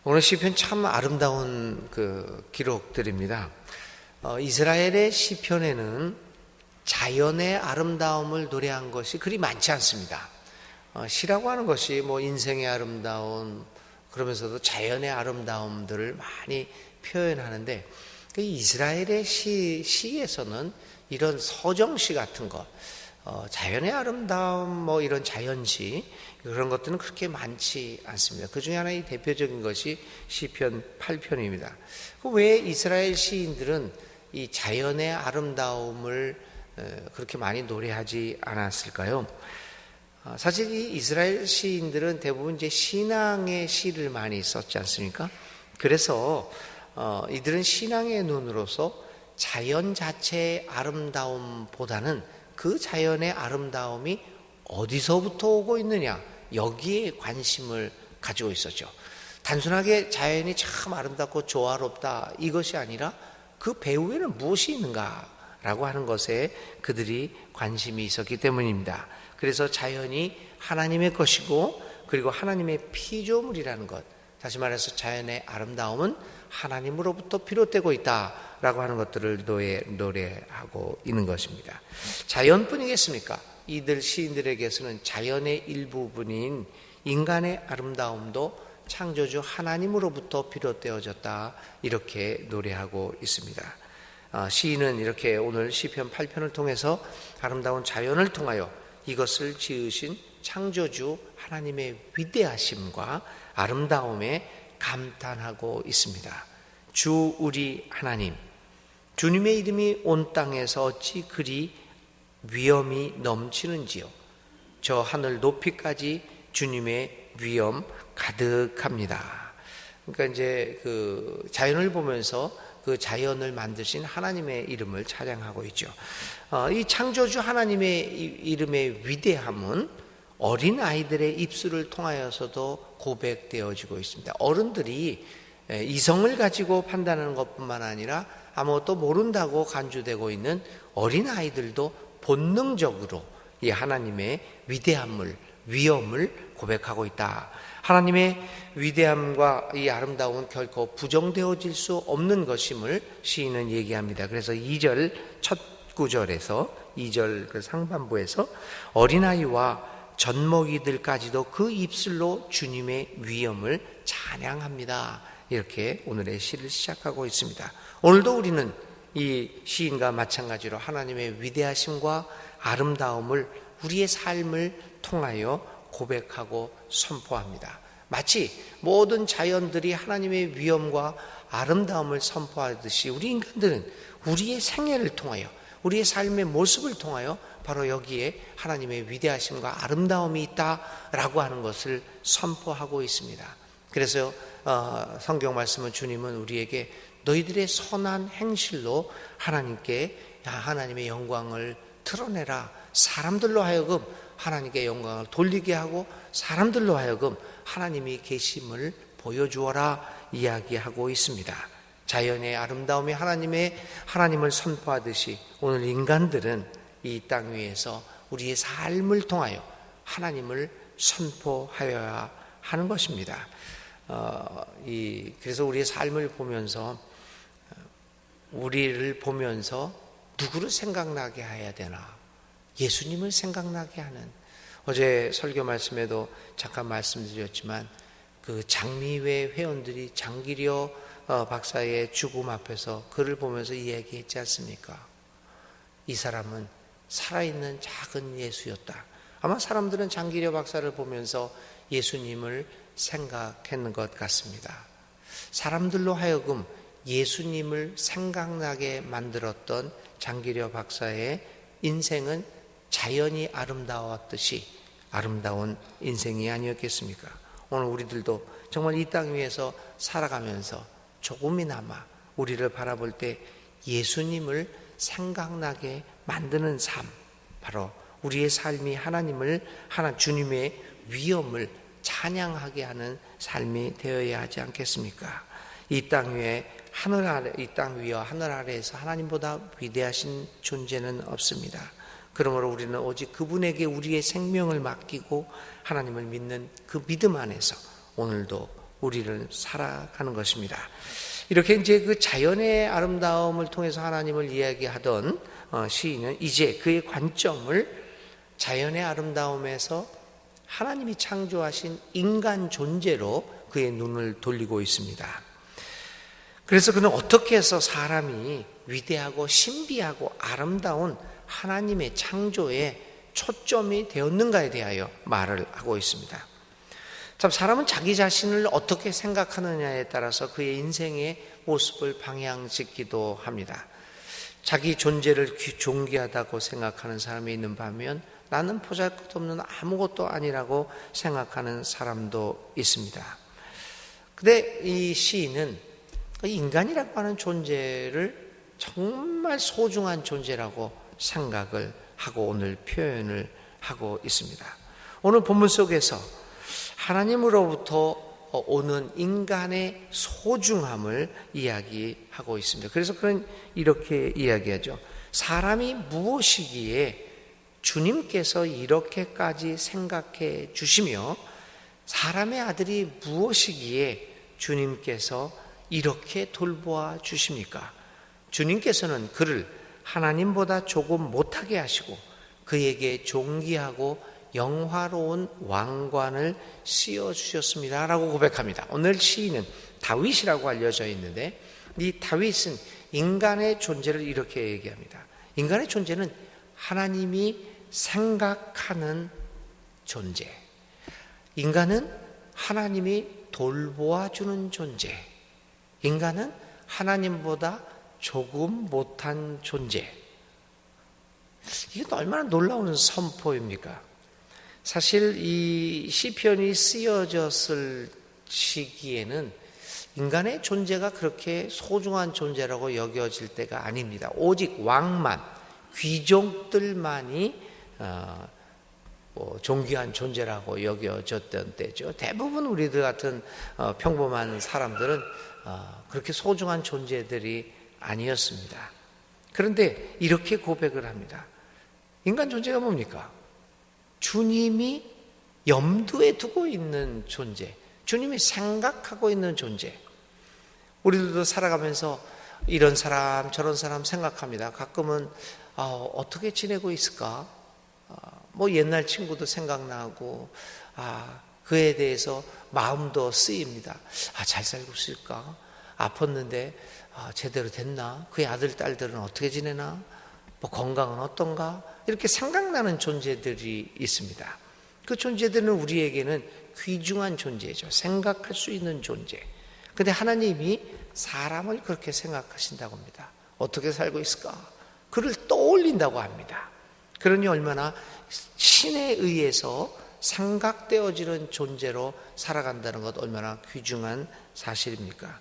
오늘 시편 참 아름다운 그 기록들입니다. 이스라엘의 시편에는 자연의 아름다움을 노래한 것이 그리 많지 않습니다. 시라고 하는 것이 뭐 인생의 아름다움, 그러면서도 자연의 아름다움들을 많이 표현하는데, 이스라엘의 시에서는 이런 서정시 같은 것, 자연의 아름다움, 뭐 이런 자연시, 그런 것들은 그렇게 많지 않습니다. 그 중에 하나의 대표적인 것이 시편 8편입니다. 왜 이스라엘 시인들은 이 자연의 아름다움을 그렇게 많이 노래하지 않았을까요? 사실 이 이스라엘 시인들은 대부분 이제 신앙의 시를 많이 썼지 않습니까? 그래서 이들은 신앙의 눈으로서 자연 자체의 아름다움보다는 그 자연의 아름다움이 어디서부터 오고 있느냐, 여기에 관심을 가지고 있었죠. 단순하게 자연이 참 아름답고 조화롭다 이것이 아니라 그 배후에는 무엇이 있는가라고 하는 것에 그들이 관심이 있었기 때문입니다. 그래서 자연이 하나님의 것이고, 그리고 하나님의 피조물이라는 것, 다시 말해서 자연의 아름다움은 하나님으로부터 비롯되고 있다라고 하는 것들을 노래하고 있는 것입니다. 자연뿐이겠습니까? 이들 시인들에게서는 자연의 일부분인 인간의 아름다움도 창조주 하나님으로부터 비롯되어졌다, 이렇게 노래하고 있습니다. 시인은 이렇게 오늘 시편 8편을 통해서 아름다운 자연을 통하여 이것을 지으신 창조주 하나님의 위대하심과 아름다움에 감탄하고 있습니다. 주 우리 하나님, 주님의 이름이 온 땅에서 어찌 그리 위엄이 넘치는지요. 저 하늘 높이까지 주님의 위엄 가득합니다. 그러니까 이제 그 자연을 보면서 그 자연을 만드신 하나님의 이름을 찬양하고 있죠. 이 창조주 하나님의 이름의 위대함은 어린 아이들의 입술을 통하여서도 고백되어지고 있습니다. 어른들이 이성을 가지고 판단하는 것뿐만 아니라 아무것도 모른다고 간주되고 있는 어린 아이들도 본능적으로 이 하나님의 위대함을, 위엄을 고백하고 있다. 하나님의 위대함과 이 아름다움은 결코 부정되어질 수 없는 것임을 시인은 얘기합니다. 그래서 2절 첫 구절에서 2절 그 상반부에서 어린아이와 젖먹이들까지도 그 입술로 주님의 위엄을 찬양합니다, 이렇게 오늘의 시를 시작하고 있습니다. 오늘도 우리는 이 시인과 마찬가지로 하나님의 위대하심과 아름다움을 우리의 삶을 통하여 고백하고 선포합니다. 마치 모든 자연들이 하나님의 위엄과 아름다움을 선포하듯이 우리 인간들은 우리의 생애를 통하여, 우리의 삶의 모습을 통하여 바로 여기에 하나님의 위대하심과 아름다움이 있다라고 하는 것을 선포하고 있습니다. 그래서 성경 말씀은 주님은 우리에게 너희들의 선한 행실로 하나님께 하나님의 영광을 드러내라, 사람들로 하여금 하나님께 영광을 돌리게 하고 사람들로 하여금 하나님이 계심을 보여주어라 이야기하고 있습니다. 자연의 아름다움이 하나님을 선포하듯이 오늘 인간들은 이 땅 위에서 우리의 삶을 통하여 하나님을 선포하여야 하는 것입니다. 그래서 우리의 삶을 보면서, 우리를 보면서 누구를 생각나게 해야 되나? 예수님을 생각나게 하는, 어제 설교 말씀에도 잠깐 말씀드렸지만 그 장미회 회원들이 장기려 박사의 죽음 앞에서 그를 보면서 이야기했지 않습니까? 이 사람은 살아있는 작은 예수였다. 아마 사람들은 장기려 박사를 보면서 예수님을 생각했는 것 같습니다. 사람들로 하여금 예수님을 생각나게 만들었던 장기려 박사의 인생은 자연이 아름다웠듯이 아름다운 인생이 아니었겠습니까? 오늘 우리들도 정말 이 땅 위에서 살아가면서 조금이나마 우리를 바라볼 때 예수님을 생각나게 만드는 삶, 바로 우리의 삶이 주님의 위엄을 찬양하게 하는 삶이 되어야 하지 않겠습니까? 이 땅 위와 하늘 아래에서 하나님보다 위대하신 존재는 없습니다. 그러므로 우리는 오직 그분에게 우리의 생명을 맡기고 하나님을 믿는 그 믿음 안에서 오늘도 우리를 살아가는 것입니다. 이렇게 이제 그 자연의 아름다움을 통해서 하나님을 이야기하던 시인은 이제 그의 관점을 자연의 아름다움에서 하나님이 창조하신 인간 존재로 그의 눈을 돌리고 있습니다. 그래서 그는 어떻게 해서 사람이 위대하고 신비하고 아름다운 하나님의 창조에 초점이 되었는가에 대하여 말을 하고 있습니다. 참 사람은 자기 자신을 어떻게 생각하느냐에 따라서 그의 인생의 모습을 방향짓기도 합니다. 자기 존재를 존귀하다고 생각하는 사람이 있는 반면 나는 보잘것없는 아무것도 아니라고 생각하는 사람도 있습니다. 근데 이 시인은 인간이라고 하는 존재를 정말 소중한 존재라고 생각을 하고 오늘 표현을 하고 있습니다. 오늘 본문 속에서 하나님으로부터 오는 인간의 소중함을 이야기하고 있습니다. 그래서 그는 이렇게 이야기하죠. 사람이 무엇이기에 주님께서 이렇게까지 생각해 주시며 사람의 아들이 무엇이기에 주님께서 이렇게 돌보아 주십니까? 주님께서는 그를 하나님보다 조금 못하게 하시고 그에게 존귀하고 영화로운 왕관을 씌워주셨습니다 라고 고백합니다. 오늘 시인은 다윗이라고 알려져 있는데 이 다윗은 인간의 존재를 이렇게 얘기합니다. 인간의 존재는 하나님이 생각하는 존재, 인간은 하나님이 돌보아주는 존재, 인간은 하나님보다 조금 못한 존재. 이게 얼마나 놀라운 선포입니까? 사실 이 시편이 쓰여졌을 시기에는 인간의 존재가 그렇게 소중한 존재라고 여겨질 때가 아닙니다. 오직 왕만, 귀족들만이 존귀한 존재라고 여겨졌던 때죠. 대부분 우리들 같은 평범한 사람들은 그렇게 소중한 존재들이 아니었습니다. 그런데 이렇게 고백을 합니다. 인간 존재가 뭡니까? 주님이 염두에 두고 있는 존재, 주님이 생각하고 있는 존재. 우리들도 살아가면서 이런 사람 저런 사람 생각합니다. 가끔은 어떻게 지내고 있을까? 뭐 옛날 친구도 생각나고 그에 대해서 마음도 쓰입니다. 잘 살고 있을까? 아팠는데 제대로 됐나? 그의 아들 딸들은 어떻게 지내나? 뭐 건강은 어떤가? 이렇게 생각나는 존재들이 있습니다. 그 존재들은 우리에게는 귀중한 존재죠. 생각할 수 있는 존재. 근데 하나님이 사람을 그렇게 생각하신다고 합니다. 어떻게 살고 있을까? 그를 떠올린다고 합니다. 그러니 얼마나 신에 의해서 생각되어지는 존재로 살아간다는 것 얼마나 귀중한 사실입니까?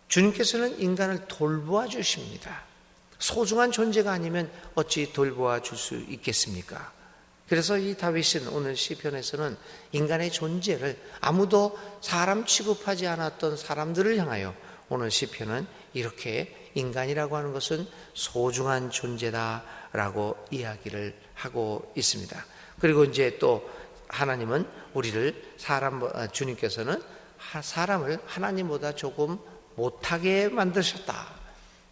주님께서는 인간을 돌보아 주십니다. 소중한 존재가 아니면 어찌 돌보아 줄 수 있겠습니까? 그래서 이 다윗은 오늘 시편에서는 인간의 존재를 아무도 사람 취급하지 않았던 사람들을 향하여 오늘 시편은 이렇게 인간이라고 하는 것은 소중한 존재다라고 이야기를 하고 있습니다. 그리고 이제 또 하나님은 우리를 주님께서는 사람을 하나님보다 조금 못하게 만드셨다.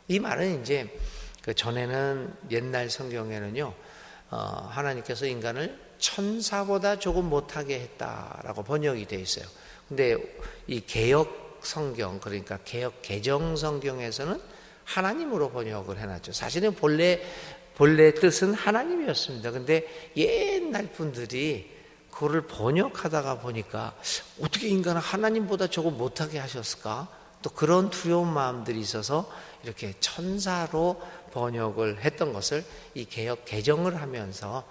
이 말은 이제 그 전에는 옛날 성경에는요, 하나님께서 인간을 천사보다 조금 못하게 했다라고 번역이 되어 있어요. 근데 이 개역 성경, 그러니까 개역 개정 성경에서는 하나님으로 번역을 해놨죠. 사실은 본래 뜻은 하나님이었습니다. 근데 옛날 분들이 그거를 번역하다가 보니까 어떻게 인간을 하나님보다 조금 못하게 하셨을까? 또 그런 두려운 마음들이 있어서 이렇게 천사로 번역을 했던 것을 이 개역 개정을 하면서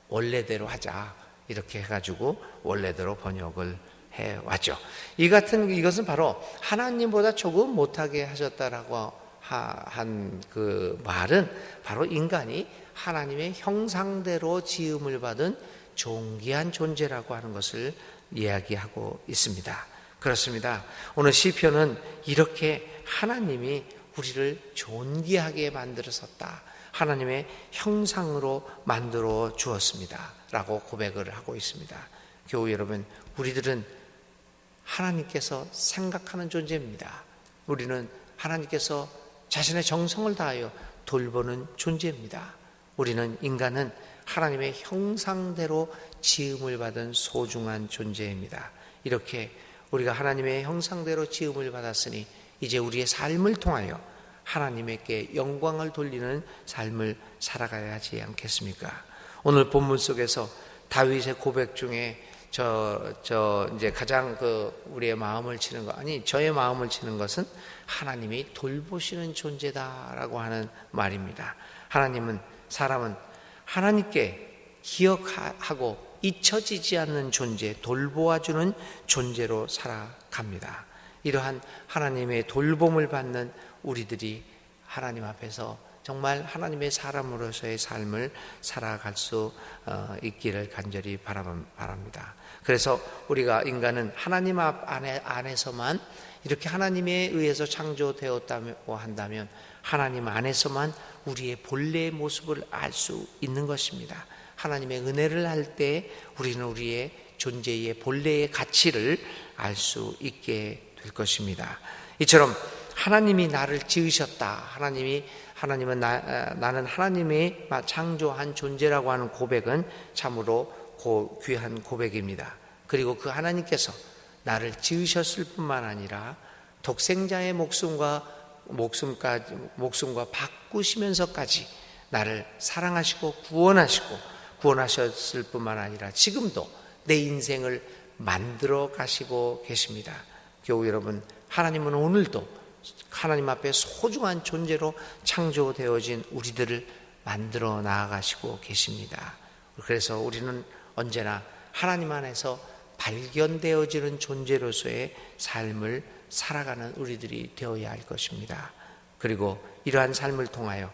원래대로 하자 이렇게 해가지고 원래대로 번역을 해왔죠. 이것은 바로 하나님보다 조금 못하게 하셨다라고 한 그 말은 바로 인간이 하나님의 형상대로 지음을 받은 존귀한 존재라고 하는 것을 이야기하고 있습니다. 그렇습니다. 오늘 시편은 이렇게 하나님이 우리를 존귀하게 만들었었다. 하나님의 형상으로 만들어 주었습니다. 라고 고백을 하고 있습니다. 교우 여러분, 우리들은 하나님께서 생각하는 존재입니다. 우리는 하나님께서 자신의 정성을 다하여 돌보는 존재입니다. 우리는 인간은 하나님의 형상대로 지음을 받은 소중한 존재입니다. 이렇게 우리가 하나님의 형상대로 지음을 받았으니 이제 우리의 삶을 통하여 하나님께 영광을 돌리는 삶을 살아가야 하지 않겠습니까? 오늘 본문 속에서 다윗의 고백 중에 이제 가장 우리의 마음을 치는 것, 저의 마음을 치는 것은 하나님이 돌보시는 존재다라고 하는 말입니다. 사람은 하나님께 기억하고 잊혀지지 않는 존재, 돌보아주는 존재로 살아갑니다. 이러한 하나님의 돌봄을 받는 우리들이 하나님 앞에서 정말 하나님의 사람으로서의 삶을 살아갈 수 있기를 간절히 바랍니다. 그래서 우리가 인간은 하나님 안에서만 이렇게 하나님에 의해서 창조되었다고 한다면 하나님 안에서만 우리의 본래의 모습을 알 수 있는 것입니다. 하나님의 은혜를 할 때 우리는 우리의 존재의 본래의 가치를 알 수 있게 될 것입니다. 이처럼 하나님이 나를 지으셨다. 하나님은 나는 하나님의 창조한 존재라고 하는 고백은 참으로 귀한 고백입니다. 그리고 그 하나님께서 나를 지으셨을 뿐만 아니라 독생자의 목숨과 바꾸시면서까지 나를 사랑하시고 구원하셨을 뿐만 아니라 지금도 내 인생을 만들어 가시고 계십니다. 교우 여러분, 하나님은 오늘도 하나님 앞에 소중한 존재로 창조되어진 우리들을 만들어 나아가시고 계십니다. 그래서 우리는 언제나 하나님 안에서 발견되어지는 존재로서의 삶을 살아가는 우리들이 되어야 할 것입니다. 그리고 이러한 삶을 통하여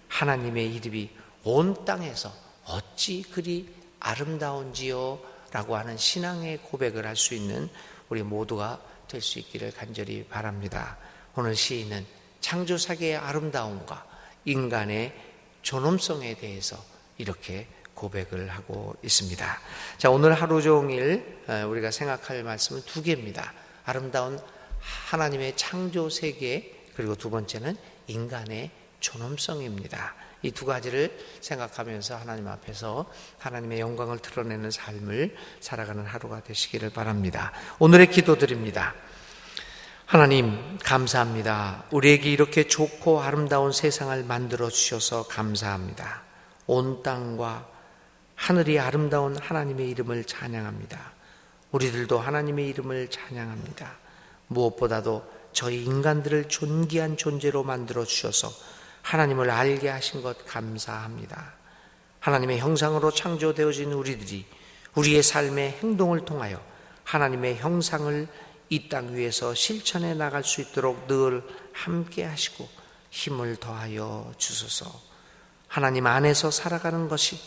하나님의 이름이 온 땅에서 어찌 그리 아름다운지요 라고 하는 신앙의 고백을 할 수 있는 우리 모두가 될 수 있기를 간절히 바랍니다. 오늘 시인은 창조사계의 아름다움과 인간의 존엄성에 대해서 이렇게 고백을 하고 있습니다. 자, 오늘 하루 종일 우리가 생각할 말씀은 두 개입니다. 아름다운 하나님의 창조 세계, 그리고 두 번째는 인간의 존엄성입니다. 이 두 가지를 생각하면서 하나님 앞에서 하나님의 영광을 드러내는 삶을 살아가는 하루가 되시기를 바랍니다. 오늘의 기도드립니다. 하나님, 감사합니다. 우리에게 이렇게 좋고 아름다운 세상을 만들어 주셔서 감사합니다. 온 땅과 하늘이 아름다운 하나님의 이름을 찬양합니다. 우리들도 하나님의 이름을 찬양합니다. 무엇보다도 저희 인간들을 존귀한 존재로 만들어 주셔서 하나님을 알게 하신 것 감사합니다. 하나님의 형상으로 창조되어진 우리들이 우리의 삶의 행동을 통하여 하나님의 형상을 이 땅 위에서 실천해 나갈 수 있도록 늘 함께 하시고 힘을 더하여 주소서. 하나님 안에서 살아가는 것이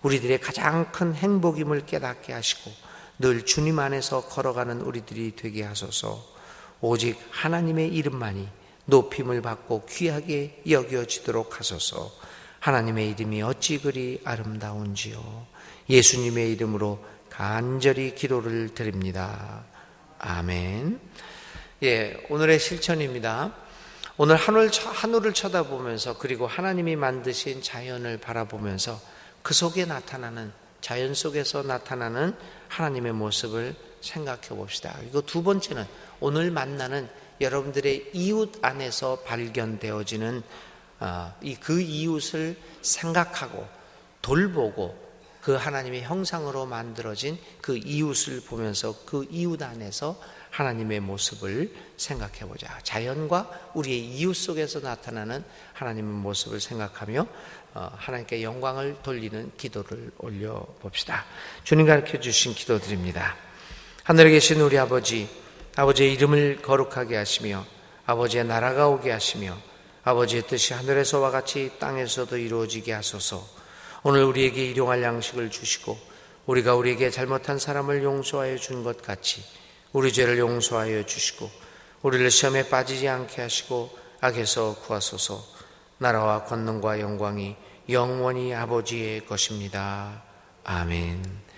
우리들의 가장 큰 행복임을 깨닫게 하시고 늘 주님 안에서 걸어가는 우리들이 되게 하소서. 오직 하나님의 이름만이 높임을 받고 귀하게 여겨지도록 하소서. 하나님의 이름이 어찌 그리 아름다운지요. 예수님의 이름으로 간절히 기도를 드립니다. 아멘. 오늘의 실천입니다. 오늘 하늘을 쳐다보면서 그리고 하나님이 만드신 자연을 바라보면서 그 속에 나타나는, 자연 속에서 나타나는 하나님의 모습을 생각해 봅시다. 그리고 두 번째는 오늘 만나는 여러분들의 이웃 안에서 발견되어지는 그 이웃을 생각하고 돌보고 그 하나님의 형상으로 만들어진 그 이웃을 보면서 그 이웃 안에서 하나님의 모습을 생각해 보자. 자연과 우리의 이웃 속에서 나타나는 하나님의 모습을 생각하며 하나님께 영광을 돌리는 기도를 올려 봅시다. 주님 가르쳐 주신 기도드립니다. 하늘에 계신 우리 아버지, 아버지의 이름을 거룩하게 하시며 아버지의 나라가 오게 하시며 아버지의 뜻이 하늘에서와 같이 땅에서도 이루어지게 하소서. 오늘 우리에게 일용할 양식을 주시고 우리가 우리에게 잘못한 사람을 용서하여 준 것 같이 우리 죄를 용서하여 주시고 우리를 시험에 빠지지 않게 하시고 악에서 구하소서. 나라와 권능과 영광이 영원히 아버지의 것입니다. 아멘.